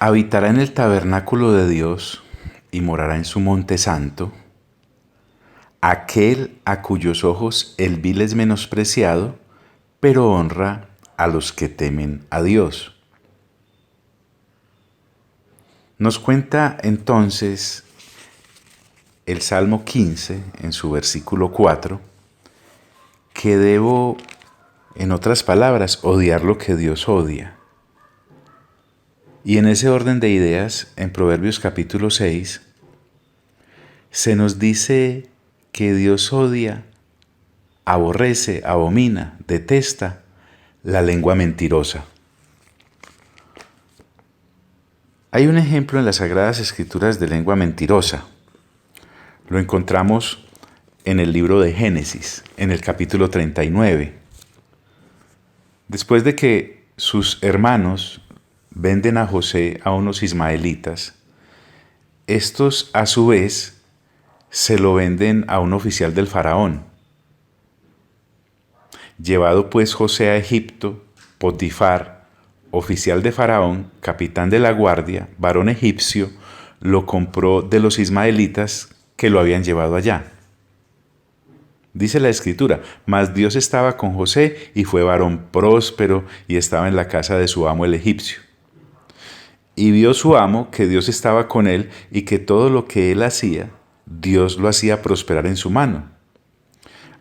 Habitará en el tabernáculo de Dios y morará en su monte santo, aquel a cuyos ojos el vil es menospreciado, pero honra a los que temen a Dios. Nos cuenta entonces el Salmo 15, en su versículo 4, que debo, en otras palabras, odiar lo que Dios odia. Y en ese orden de ideas, en Proverbios capítulo 6, se nos dice que Dios odia, aborrece, abomina, detesta la lengua mentirosa. Hay un ejemplo en las Sagradas Escrituras de lengua mentirosa. Lo encontramos en el libro de Génesis, en el capítulo 39. Después de que sus hermanos venden a José a unos ismaelitas, estos a su vez se lo venden a un oficial del faraón. Llevado pues José a Egipto, Potifar, oficial de faraón, capitán de la guardia, varón egipcio, lo compró de los ismaelitas que lo habían llevado allá. Dice la Escritura, mas Dios estaba con José y fue varón próspero y estaba en la casa de su amo el egipcio. Y vio su amo que Dios estaba con él y que todo lo que él hacía, Dios lo hacía prosperar en su mano.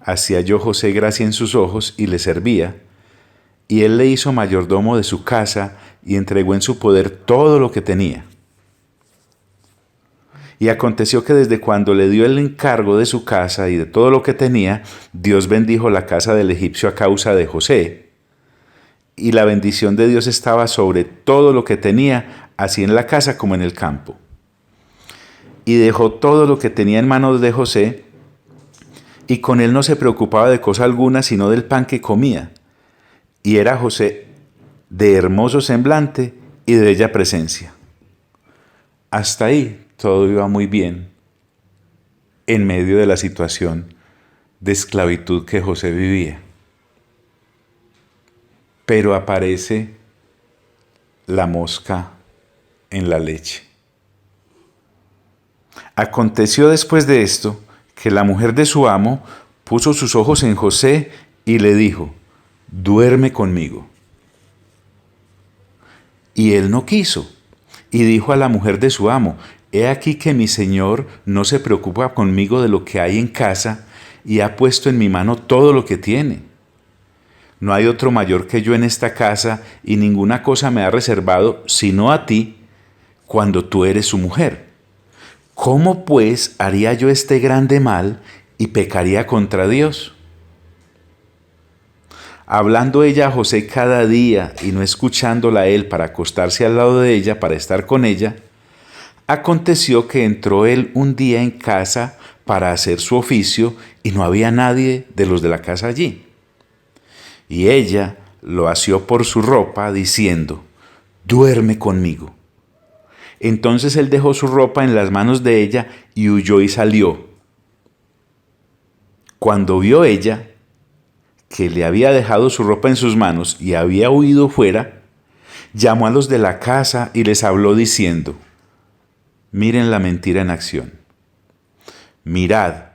Así halló José gracia en sus ojos y le servía, y él le hizo mayordomo de su casa y entregó en su poder todo lo que tenía. Y aconteció que desde cuando le dio el encargo de su casa y de todo lo que tenía, Dios bendijo la casa del egipcio a causa de José. Y la bendición de Dios estaba sobre todo lo que tenía, así en la casa como en el campo. Y dejó todo lo que tenía en manos de José, y con él no se preocupaba de cosa alguna, sino del pan que comía. Y era José de hermoso semblante y de bella presencia. Hasta ahí todo iba muy bien, en medio de la situación de esclavitud que José vivía. Pero aparece la mosca en la leche. Aconteció después de esto que la mujer de su amo puso sus ojos en José y le dijo, duerme conmigo. Y él no quiso, y dijo a la mujer de su amo, he aquí que mi señor no se preocupa conmigo de lo que hay en casa y ha puesto en mi mano todo lo que tiene. No hay otro mayor que yo en esta casa y ninguna cosa me ha reservado sino a ti cuando tú eres su mujer. ¿Cómo pues haría yo este grande mal y pecaría contra Dios? Hablando ella a José cada día y no escuchándola a él para acostarse al lado de ella para estar con ella, aconteció que entró él un día en casa para hacer su oficio y no había nadie de los de la casa allí. Y ella lo asió por su ropa diciendo, duerme conmigo. Entonces él dejó su ropa en las manos de ella y huyó y salió. Cuando vio ella que le había dejado su ropa en sus manos y había huido fuera, llamó a los de la casa y les habló diciendo, miren la mentira en acción. Mirad,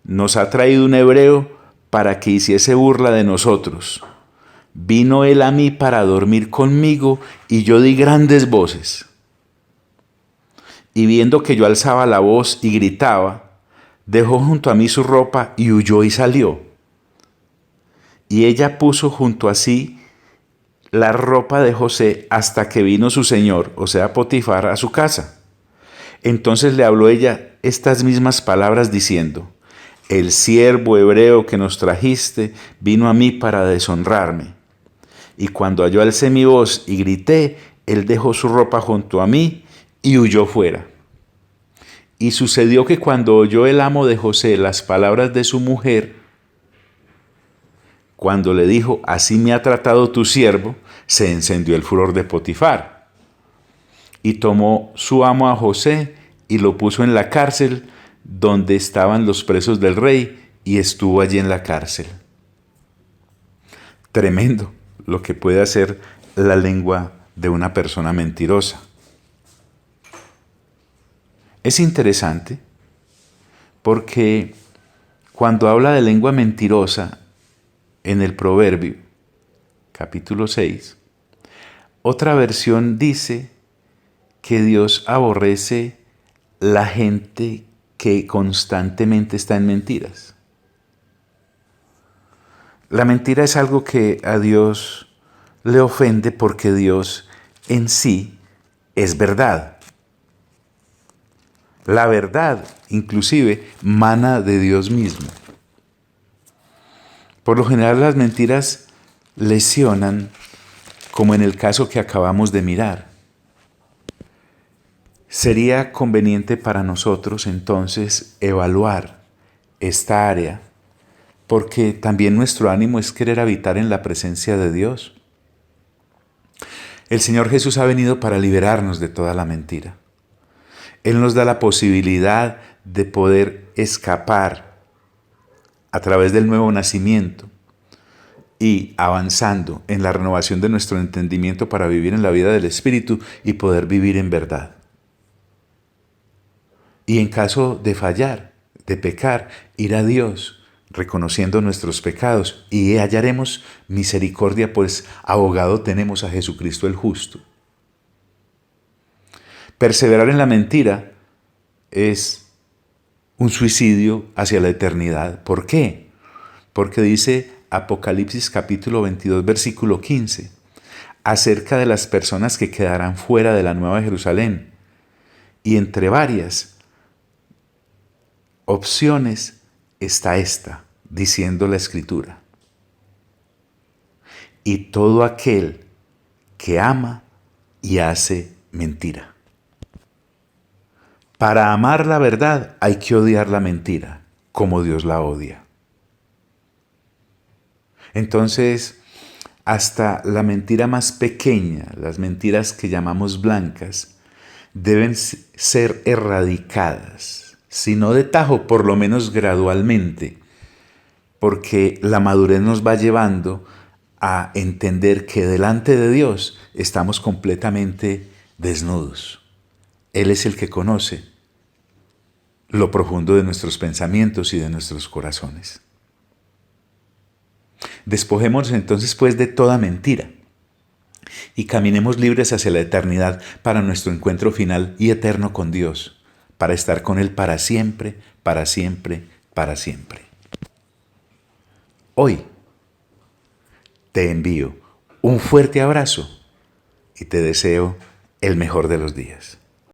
nos ha traído un hebreo para que hiciese burla de nosotros. Vino él a mí para dormir conmigo y yo di grandes voces. Y viendo que yo alzaba la voz y gritaba, dejó junto a mí su ropa y huyó y salió. Y ella puso junto a sí la ropa de José hasta que vino su señor, o sea, Potifar, a su casa. Entonces le habló ella estas mismas palabras diciendo, el siervo hebreo que nos trajiste vino a mí para deshonrarme. Y cuando yo alcé mi voz y grité, él dejó su ropa junto a mí y huyó fuera. Y sucedió que cuando oyó el amo de José las palabras de su mujer, cuando le dijo, así me ha tratado tu siervo, se encendió el furor de Potifar. Y tomó su amo a José y lo puso en la cárcel donde estaban los presos del rey y estuvo allí en la cárcel. Tremendo lo que puede hacer la lengua de una persona mentirosa. Es interesante porque cuando habla de lengua mentirosa en el Proverbio, capítulo 6, otra versión dice que Dios aborrece la gente que constantemente está en mentiras. La mentira es algo que a Dios le ofende porque Dios en sí es verdad. La verdad, inclusive, mana de Dios mismo. Por lo general las mentiras lesionan, como en el caso que acabamos de mirar. Sería conveniente para nosotros entonces evaluar esta área, porque también nuestro ánimo es querer habitar en la presencia de Dios. El Señor Jesús ha venido para liberarnos de toda la mentira. Él nos da la posibilidad de poder escapar a través del nuevo nacimiento y avanzando en la renovación de nuestro entendimiento para vivir en la vida del Espíritu y poder vivir en verdad. Y en caso de fallar, de pecar, ir a Dios, reconociendo nuestros pecados, y hallaremos misericordia, pues abogado tenemos a Jesucristo el justo. Perseverar en la mentira es un suicidio hacia la eternidad. ¿Por qué? Porque dice Apocalipsis capítulo 22, versículo 15, acerca de las personas que quedarán fuera de la Nueva Jerusalén. Y entre varias opciones está esta, diciendo la Escritura: y todo aquel que ama y hace mentira. Para amar la verdad hay que odiar la mentira, como Dios la odia. Entonces, hasta la mentira más pequeña, las mentiras que llamamos blancas, deben ser erradicadas, si no de tajo, por lo menos gradualmente, porque la madurez nos va llevando a entender que delante de Dios estamos completamente desnudos. Él es el que conoce lo profundo de nuestros pensamientos y de nuestros corazones. Despojémonos entonces pues de toda mentira y caminemos libres hacia la eternidad para nuestro encuentro final y eterno con Dios, para estar con Él para siempre, para siempre, para siempre. Hoy te envío un fuerte abrazo y te deseo el mejor de los días.